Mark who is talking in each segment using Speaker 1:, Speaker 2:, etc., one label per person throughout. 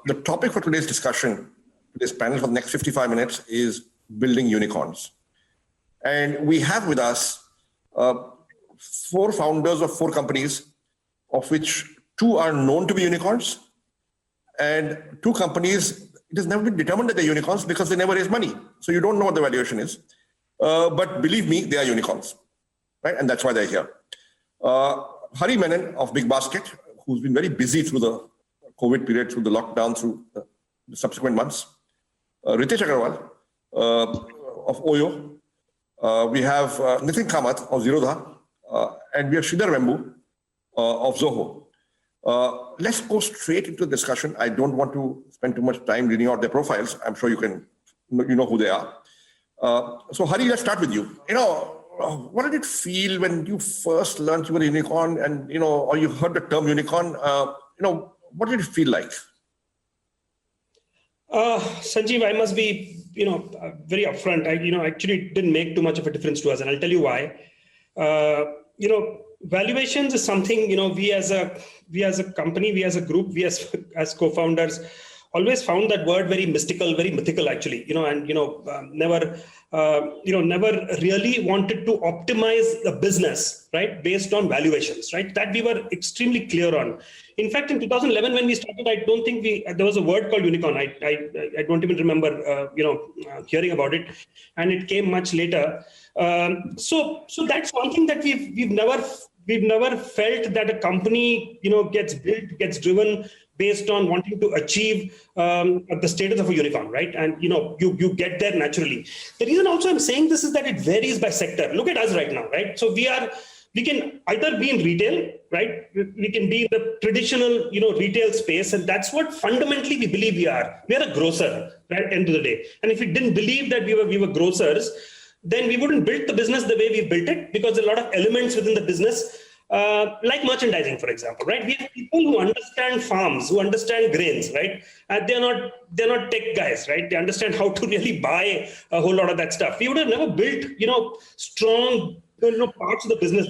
Speaker 1: The topic for today's discussion, today's panel for the next 55 minutes is building unicorns. And we have with us 4 founders of 4 companies, of which 2 are known to be unicorns, and 2 companies, it has never been determined that they're unicorns because they never raise money. So you don't know what the valuation is. But believe me, they are unicorns, right? And that's why they're here. Hari Menon of Big Basket, who's been very busy through the COVID period, through the lockdown, through the subsequent months. Ritesh Agarwal of OYO. We have Nithin Kamath of Zerodha. And we have Sridhar Vembu of ZOHO. Let's go straight into the discussion. I don't want to spend too much time reading out their profiles. I'm sure you know who they are. So Hari, let's start with you. What did it feel when you first learned you were a unicorn, and or you heard the term unicorn? What did it feel like?
Speaker 2: Sanjeev, I must be very upfront. Actually, it didn't make too much of a difference to us, and I'll tell you why. Valuations is something we as a company, we as a group, we as co-founders always found that word very mystical, very mythical actually, never really wanted to optimize the business, right, based on valuations, right? That we were extremely clear on. In fact, in 2011, when we started, I don't think there was a word called unicorn. I don't even remember, hearing about it, and it came much later. So that's one thing that we've never felt that a company, gets built, gets driven based on wanting to achieve the status of a unicorn, right? And you get there naturally. The reason also I'm saying this is that it varies by sector. Look at us right now, right? So we can either be in retail, right? We can be in the traditional, retail space, and that's what fundamentally we believe we are. We are a grocer, right? At the end of the day. And if we didn't believe that we were grocers, then we wouldn't build the business the way we built it, because there are a lot of elements within the business, like merchandising, for example, right? We have people who understand farms, who understand grains, right? And they're not tech guys, right? They understand how to really buy a whole lot of that stuff. We would have never built, strong, parts of the business.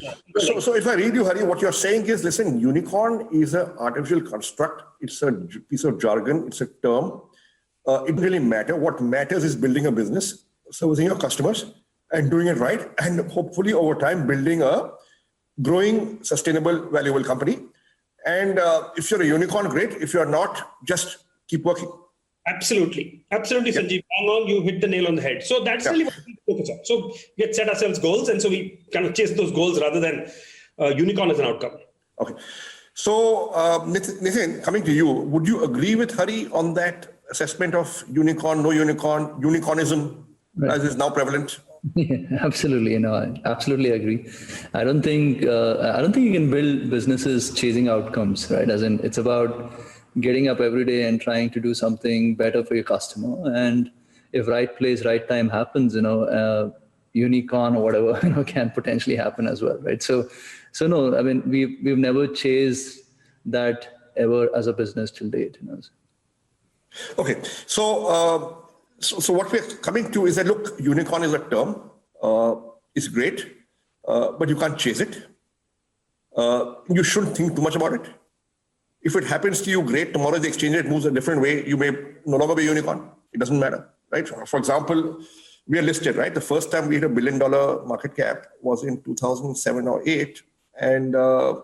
Speaker 1: So if I read you, Hari, what you're saying is, listen, unicorn is an artificial construct. It's a piece of jargon. It's a term. It doesn't really matter. What matters is building a business, servicing your customers, and doing it right, and hopefully over time building a growing, sustainable, valuable company. And if you're a unicorn, great. If you're not, just keep working.
Speaker 2: Absolutely, Sanjeev. Hang on, you hit the nail on the head. So that's really what we focus on. So we had set ourselves goals, and so we kind of chase those goals rather than unicorn as an outcome.
Speaker 1: Okay. So Nithin, coming to you, would you agree with Hari on that assessment of unicorn, no unicorn, unicornism, right, as is now prevalent?
Speaker 3: Yeah, absolutely. I absolutely agree. I don't think you can build businesses chasing outcomes, right? As in, it's about getting up every day and trying to do something better for your customer. And if right place, right time happens, unicorn or whatever, can potentially happen as well, right? So no, I mean, we've never chased that ever as a business till date.
Speaker 1: Okay, so what we're coming to is that, look, unicorn is a term, it's great, but you can't chase it. You shouldn't think too much about it. If it happens to you, great. Tomorrow the exchange rate moves a different way. You may no longer be a unicorn. It doesn't matter, right? For example, we are listed, right? The first time we hit $1 billion market cap was in 2007 or 8, and the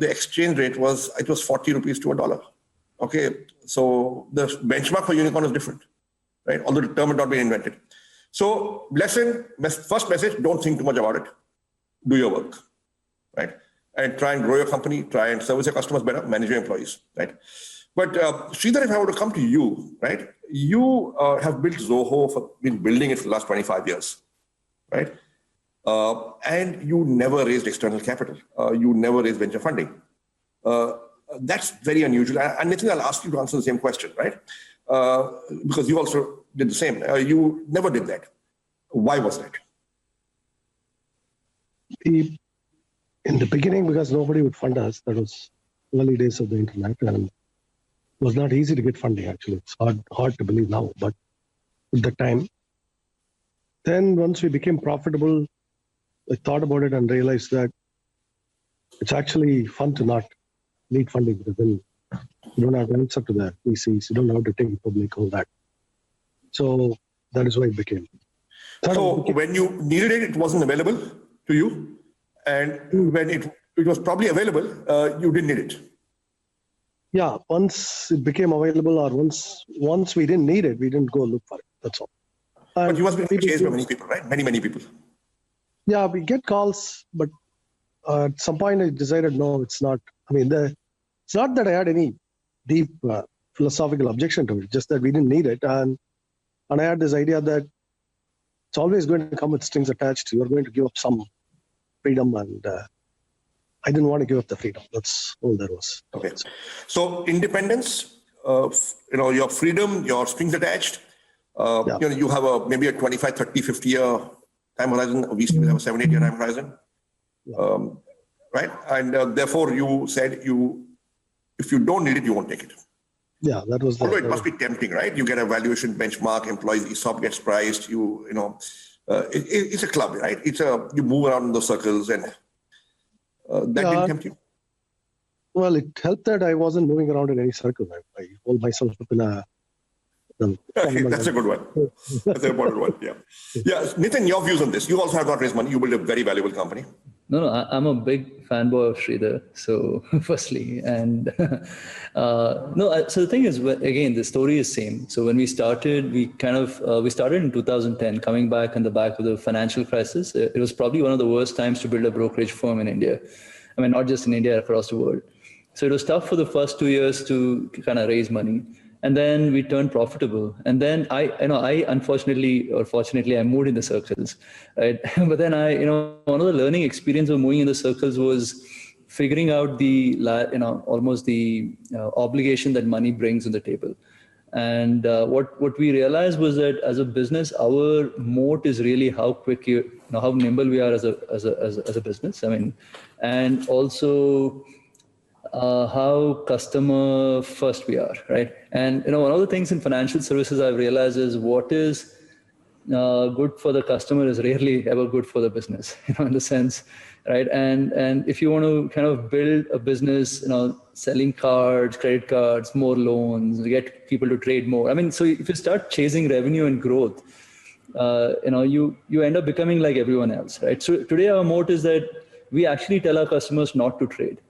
Speaker 1: exchange rate was 40 rupees to $1. Okay, so the benchmark for unicorn is different, right? Although the term had not been invented. So first message, don't think too much about it. Do your work, right? And try and grow your company, try and service your customers better, manage your employees, right? But Sridhar, if I were to come to you, right? You have built ZOHO, been building it for the last 25 years, right? And you never raised external capital. You never raised venture funding. That's very unusual. And Nithin, I'll ask you to answer the same question, right? Because you also did the same. You never did that. Why was that?
Speaker 4: In the beginning, because nobody would fund us, that was early days of the internet, and it was not easy to get funding, actually. It's hard to believe now, but at the time. Then once we became profitable, I thought about it and realized that it's actually fun to not need funding, because then You don't have to answer to the VCs. You don't have to take it public, all that. So that is why it became.
Speaker 1: So when you needed it, it wasn't available to you. And when it was probably available, you didn't need it.
Speaker 4: Yeah, once it became available, or once we didn't need it, we didn't go look for it. That's all.
Speaker 1: But you must be chased by many people, right? Many people.
Speaker 4: Yeah, we get calls, but at some point I decided, no, it's not. I mean, it's not that I had any deep philosophical objection to it, just that we didn't need it. And I had this idea that it's always going to come with strings attached. You're going to give up some freedom, and I didn't want to give up the freedom. That's all there was.
Speaker 1: Okay. So independence, your freedom, your strings attached. You have maybe a 25, 30, 50 year time horizon. Obviously, we have a 7, 8 year time horizon. Right? And therefore, you said if you don't need it, you won't take it.
Speaker 4: Yeah, that was.
Speaker 1: Although it must be tempting, right? You get a valuation benchmark, employees ESOP gets priced. It's a club, right? You move around in those circles, and that didn't tempt you.
Speaker 4: Well, it helped that I wasn't moving around in any circle. I hold myself up in a.
Speaker 1: That's a good one. That's an important one. Yeah. Yeah. Nithin, your views on this? You also have not raised money. You built a very valuable company.
Speaker 3: No, I'm a big fanboy of Sridhar. So firstly, and so the thing is, again, the story is same. So when we started, we started in 2010, coming back on the back of the financial crisis. It was probably one of the worst times to build a brokerage firm in India. I mean, not just in India, across the world. So it was tough for the first 2 years to kind of raise money. And then we turned profitable. And then I unfortunately or fortunately, I moved in the circles, right? But then one of the learning experience of moving in the circles was figuring out almost the obligation that money brings on the table. And what we realized was that as a business, our moat is really how quick how nimble we are as a business. I mean, and also how customer first we are, right? And one of the things in financial services I've realized is what is good for the customer is rarely ever good for the business, in the sense, right? And if you want to kind of build a business, selling cards, credit cards, more loans, get people to trade more. I mean, so if you start chasing revenue and growth, you end up becoming like everyone else, right? So today our moat is that we actually tell our customers not to trade.